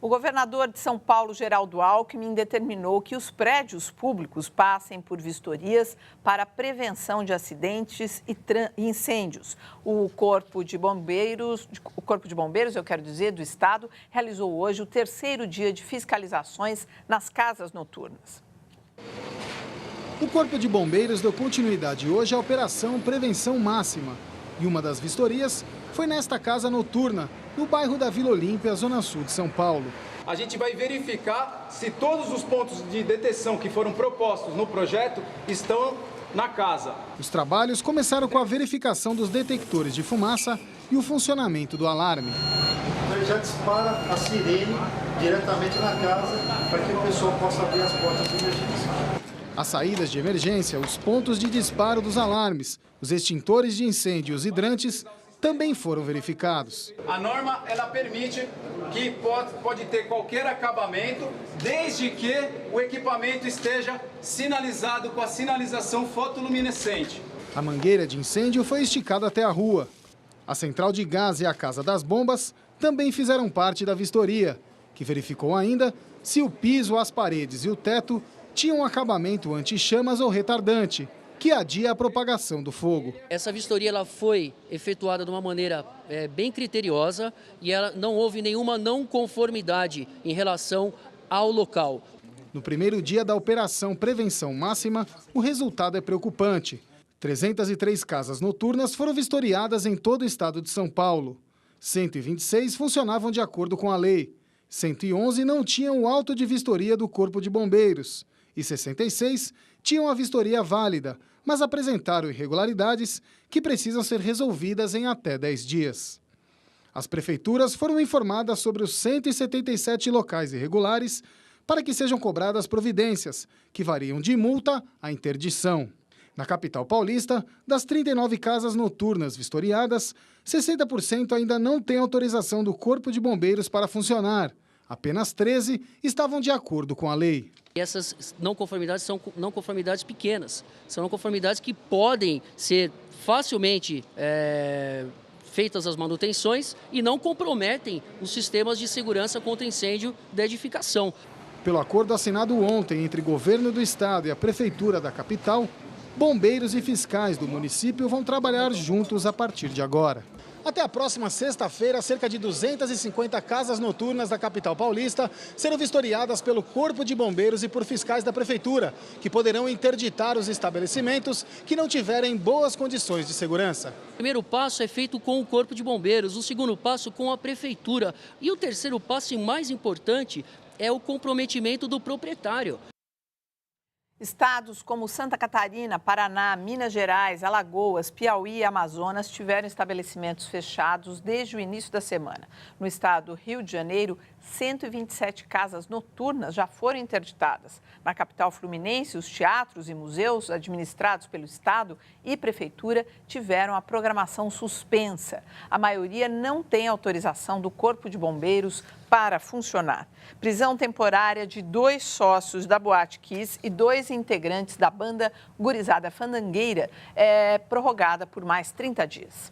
O governador de São Paulo, Geraldo Alckmin, determinou que os prédios públicos passem por vistorias para prevenção de acidentes e incêndios. O Corpo de Bombeiros, do Estado, realizou hoje o terceiro dia de fiscalizações nas casas noturnas. O Corpo de Bombeiros deu continuidade hoje à Operação Prevenção Máxima. E uma das vistorias foi nesta casa noturna, no bairro da Vila Olímpia, zona sul de São Paulo. A gente vai verificar se todos os pontos de detecção que foram propostos no projeto estão na casa. Os trabalhos começaram com a verificação dos detectores de fumaça e o funcionamento do alarme. Ele já dispara a sirene diretamente na casa para que o pessoal possa abrir as portas de emergência. As saídas de emergência, os pontos de disparo dos alarmes, os extintores de incêndio e os hidrantes também foram verificados. A norma ela permite que pode ter qualquer acabamento, desde que o equipamento esteja sinalizado com a sinalização fotoluminescente. A mangueira de incêndio foi esticada até a rua. A central de gás e a casa das bombas também fizeram parte da vistoria, que verificou ainda se o piso, as paredes e o teto tinham um acabamento anti-chamas ou retardante, que adia a propagação do fogo. Essa vistoria ela foi efetuada de uma maneira bem criteriosa e não houve nenhuma não conformidade em relação ao local. No primeiro dia da Operação Prevenção Máxima, o resultado é preocupante. 303 casas noturnas foram vistoriadas em todo o estado de São Paulo. 126 funcionavam de acordo com a lei. 111 não tinham o auto de vistoria do Corpo de Bombeiros. E 66 tinham a vistoria válida, mas apresentaram irregularidades que precisam ser resolvidas em até 10 dias. As prefeituras foram informadas sobre os 177 locais irregulares para que sejam cobradas providências, que variam de multa à interdição. Na capital paulista, das 39 casas noturnas vistoriadas, 60% ainda não têm autorização do Corpo de Bombeiros para funcionar. Apenas 13 estavam de acordo com a lei. Essas não conformidades são não conformidades pequenas, são não conformidades que podem ser facilmente feitas as manutenções e não comprometem os sistemas de segurança contra incêndio da edificação. Pelo acordo assinado ontem entre o governo do estado e a prefeitura da capital, bombeiros e fiscais do município vão trabalhar juntos a partir de agora. Até a próxima sexta-feira, cerca de 250 casas noturnas da capital paulista serão vistoriadas pelo Corpo de Bombeiros e por fiscais da prefeitura, que poderão interditar os estabelecimentos que não tiverem boas condições de segurança. O primeiro passo é feito com o Corpo de Bombeiros, o segundo passo com a prefeitura e o terceiro passo e mais importante é o comprometimento do proprietário. Estados como Santa Catarina, Paraná, Minas Gerais, Alagoas, Piauí e Amazonas tiveram estabelecimentos fechados desde o início da semana. No estado do Rio de Janeiro, 127 casas noturnas já foram interditadas. Na capital fluminense, os teatros e museus administrados pelo Estado e Prefeitura tiveram a programação suspensa. A maioria não tem autorização do Corpo de Bombeiros para funcionar. Prisão temporária de 2 sócios da Boate Kiss e 2 integrantes da banda Gurizada Fandangueira é prorrogada por mais 30 dias.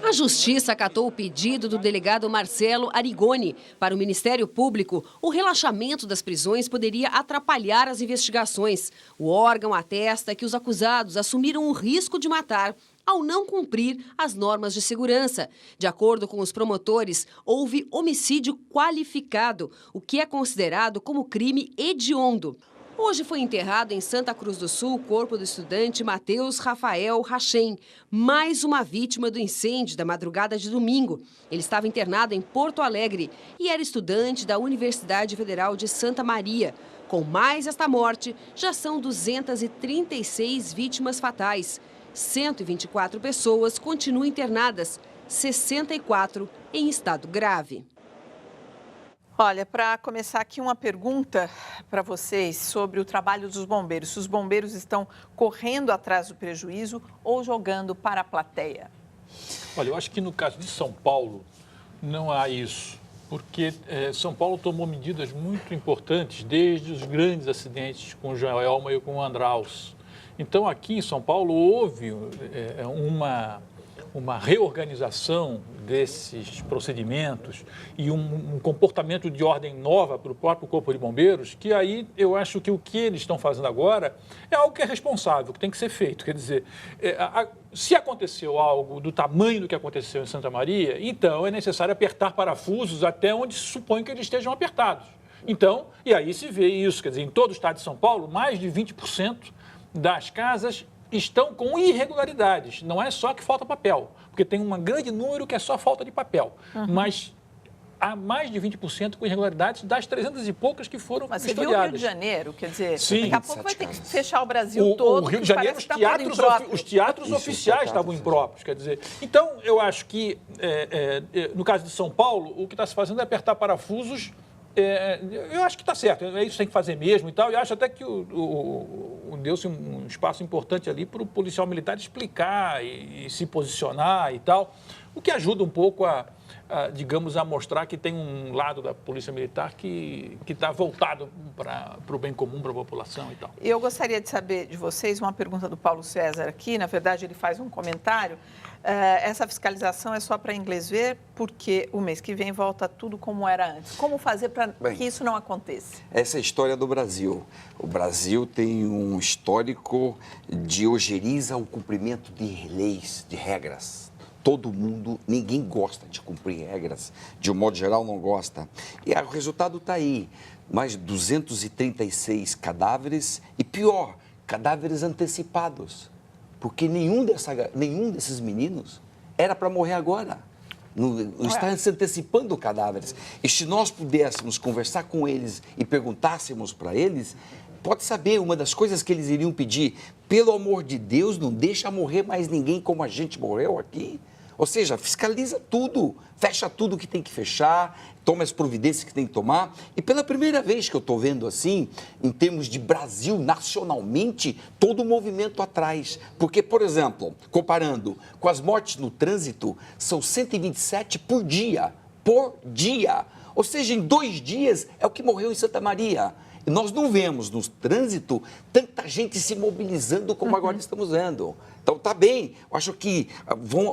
A Justiça acatou o pedido do delegado Marcelo Arigoni. Para o Ministério Público, o relaxamento das prisões poderia atrapalhar as investigações. O órgão atesta que os acusados assumiram o risco de matar ao não cumprir as normas de segurança. De acordo com os promotores, houve homicídio qualificado, o que é considerado como crime hediondo. Hoje foi enterrado em Santa Cruz do Sul o corpo do estudante Matheus Rafael Rachem, mais uma vítima do incêndio da madrugada de domingo. Ele estava internado em Porto Alegre e era estudante da Universidade Federal de Santa Maria. Com mais esta morte, já são 236 vítimas fatais. 124 pessoas continuam internadas, 64 em estado grave. Olha, para começar aqui uma pergunta para vocês sobre o trabalho dos bombeiros. Se os bombeiros estão correndo atrás do prejuízo ou jogando para a plateia? Olha, eu acho que no caso de São Paulo não há isso, porque São Paulo tomou medidas muito importantes desde os grandes acidentes com o Joelma e com o Andraus. Então, aqui em São Paulo houve uma reorganização desses procedimentos e um comportamento de ordem nova para o próprio Corpo de Bombeiros, que aí eu acho que o que eles estão fazendo agora é algo que é responsável, que tem que ser feito. Quer dizer, se aconteceu algo do tamanho do que aconteceu em Santa Maria, então é necessário apertar parafusos até onde se supõe que eles estejam apertados. Então, e aí se vê isso, quer dizer, em todo o estado de São Paulo, mais de 20% das casas estão com irregularidades. Não é só que falta papel, porque tem um grande número que é só falta de papel. Mas há mais de 20% com irregularidades das 300 e poucas que foram Mas vistoriadas. Mas você viu o Rio de Janeiro? Quer dizer, sim, daqui a pouco vai ter que fechar o Brasil todo. O Rio de Janeiro, os teatros oficiais estavam impróprios. Quer dizer, então, eu acho que, no caso de São Paulo, o que está se fazendo é apertar parafusos. Eu acho que está certo, é isso que tem que fazer mesmo e tal. E acho até que deu-se um espaço importante ali para o policial militar explicar e se posicionar e tal, o que ajuda um pouco digamos, a mostrar que tem um lado da Polícia Militar que está voltado para o bem comum, para a população e tal. Eu gostaria de saber de vocês uma pergunta do Paulo César aqui, na verdade ele faz um comentário. Essa fiscalização é só para inglês ver, porque o mês que vem volta tudo como era antes. Como fazer para que isso não aconteça? Essa é a história do Brasil. O Brasil tem um histórico de ojeriza o cumprimento de leis, de regras. Todo mundo, ninguém gosta de cumprir regras, de um modo geral não gosta. E o resultado está aí, mais de 236 cadáveres e pior, cadáveres antecipados. Porque nenhum desses meninos era para morrer agora. Está se antecipando cadáveres. E se nós pudéssemos conversar com eles e perguntássemos para eles, pode saber, uma das coisas que eles iriam pedir, pelo amor de Deus, não deixa morrer mais ninguém como a gente morreu aqui. Ou seja, fiscaliza tudo, fecha tudo que tem que fechar, toma as providências que tem que tomar. E pela primeira vez que eu estou vendo assim, em termos de Brasil, nacionalmente, todo o movimento atrás. Porque, por exemplo, comparando com as mortes no trânsito, são 127 por dia. Por dia. Ou seja, em 2 dias é o que morreu em Santa Maria. E nós não vemos no trânsito tanta gente se mobilizando como agora estamos vendo. Então, está bem, eu acho que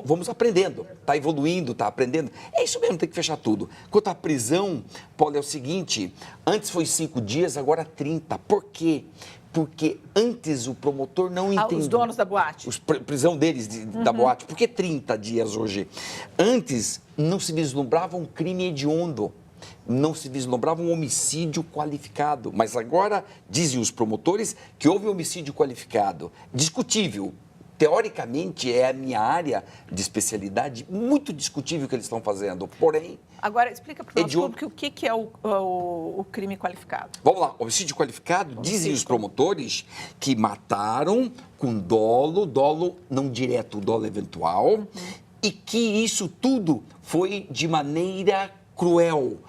vamos aprendendo, está evoluindo, está aprendendo. É isso mesmo, tem que fechar tudo. Quanto à prisão, Paulo, é o seguinte, antes foi 5 dias, agora 30. Por quê? Porque antes o promotor não entendeu. Os donos da boate. Prisão deles, da boate. Por que 30 dias hoje? Antes não se vislumbrava um crime hediondo. Não se vislumbrava um homicídio qualificado. Mas agora, dizem os promotores, que houve um homicídio qualificado. Discutível. Teoricamente, é a minha área de especialidade, muito discutível o que eles estão fazendo. Porém... Agora, explica para o nosso público o que é o crime qualificado. Vamos lá. Homicídio qualificado, dizem os promotores que mataram com dolo não direto, dolo eventual, e que isso tudo foi de maneira cruel,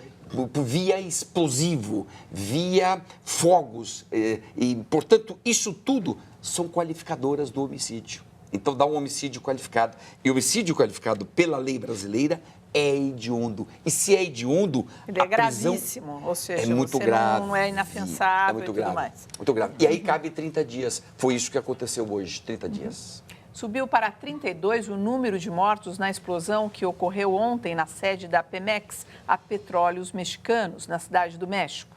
via explosivo, via fogos, e, portanto, isso tudo são qualificadoras do homicídio. Então, dá um homicídio qualificado. E o homicídio qualificado pela lei brasileira é hediondo. E se é hediondo, ele é gravíssimo, ou seja, é muito você grave, não é inafiançável muito e tudo grave, mais. Muito grave. E aí cabe 30 dias. Foi isso que aconteceu hoje, 30 dias. Subiu para 32 o número de mortos na explosão que ocorreu ontem na sede da Pemex, a Petróleos Mexicanos, na cidade do México.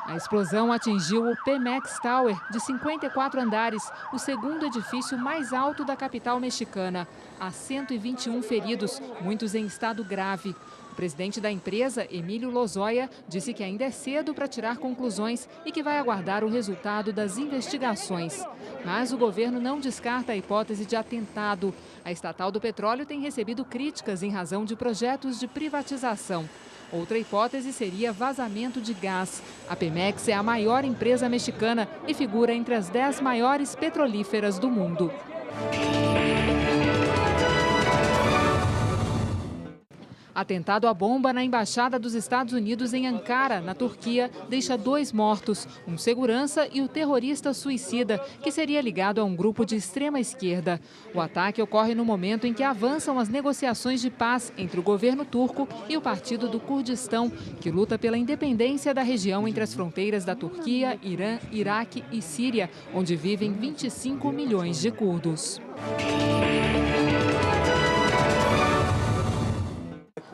A explosão atingiu o Pemex Tower, de 54 andares, o segundo edifício mais alto da capital mexicana. Há 121 feridos, muitos em estado grave. O presidente da empresa, Emílio Lozoya, disse que ainda é cedo para tirar conclusões e que vai aguardar o resultado das investigações. Mas o governo não descarta a hipótese de atentado. A estatal do petróleo tem recebido críticas em razão de projetos de privatização. Outra hipótese seria vazamento de gás. A Pemex é a maior empresa mexicana e figura entre as 10 maiores petrolíferas do mundo. Atentado à bomba na Embaixada dos Estados Unidos em Ankara, na Turquia, deixa 2 mortos, um segurança e o terrorista suicida, que seria ligado a um grupo de extrema esquerda. O ataque ocorre no momento em que avançam as negociações de paz entre o governo turco e o Partido do Kurdistão, que luta pela independência da região entre as fronteiras da Turquia, Irã, Iraque e Síria, onde vivem 25 milhões de curdos.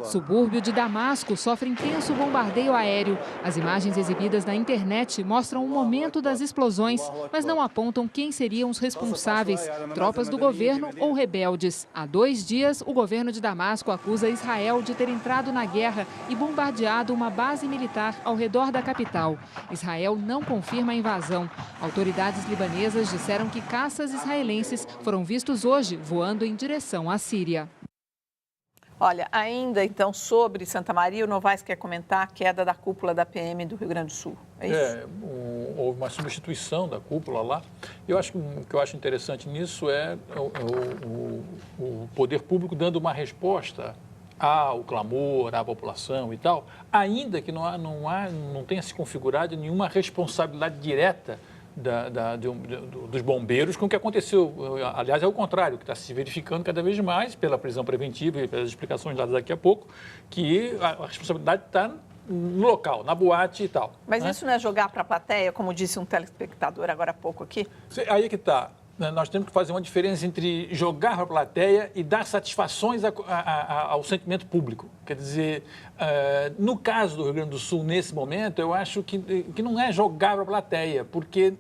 Subúrbio de Damasco sofre intenso bombardeio aéreo. As imagens exibidas na internet mostram o momento das explosões, mas não apontam quem seriam os responsáveis, tropas do governo ou rebeldes. Há 2 dias, o governo de Damasco acusa Israel de ter entrado na guerra e bombardeado uma base militar ao redor da capital. Israel não confirma a invasão. Autoridades libanesas disseram que caças israelenses foram vistos hoje voando em direção à Síria. Olha, ainda então sobre Santa Maria, o Novaes quer comentar a queda da cúpula da PM do Rio Grande do Sul. É isso? Houve uma substituição da cúpula lá. Eu acho que o que eu acho interessante nisso é o poder público dando uma resposta ao clamor, à população e tal, ainda que não tenha se configurado nenhuma responsabilidade direta dos bombeiros com o que aconteceu. Aliás, é o contrário, que está se verificando cada vez mais pela prisão preventiva e pelas explicações dadas daqui a pouco, que a responsabilidade está no local, na boate e tal. Mas isso não é jogar para a plateia, como disse um telespectador agora há pouco aqui? Aí é que está. Nós temos que fazer uma diferença entre jogar para a plateia e dar satisfações ao sentimento público. Quer dizer, no caso do Rio Grande do Sul, nesse momento, eu acho que não é jogar para a plateia, porque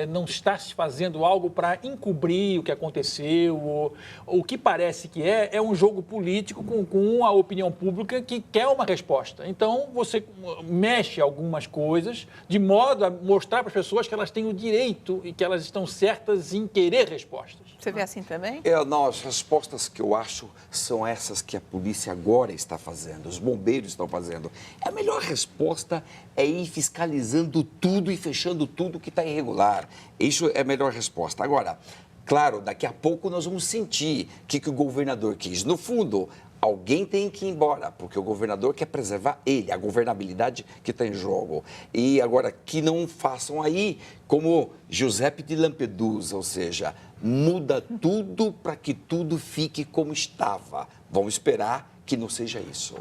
não está se fazendo algo para encobrir o que aconteceu. O que parece que é um jogo político com a opinião pública que quer uma resposta. Então, você mexe algumas coisas de modo a mostrar para as pessoas que elas têm o direito e que elas estão certas em querer respostas. Você vê assim também? Não, as respostas que eu acho são essas que a polícia agora está fazendo, os bombeiros estão fazendo. A melhor resposta é ir fiscalizando tudo e fechando tudo que está irregular. Isso é a melhor resposta. Agora, claro, daqui a pouco nós vamos sentir o que o governador quis. No fundo, alguém tem que ir embora, porque o governador quer preservar ele, a governabilidade que está em jogo. E agora, que não façam aí como Giuseppe de Lampedusa, ou seja, muda tudo para que tudo fique como estava. Vamos esperar que não seja isso.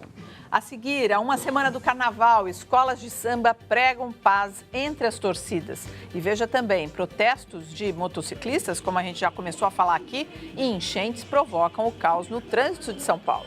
A seguir, a uma semana do Carnaval, escolas de samba pregam paz entre as torcidas. E veja também, protestos de motociclistas, como a gente já começou a falar aqui, e enchentes provocam o caos no trânsito de São Paulo.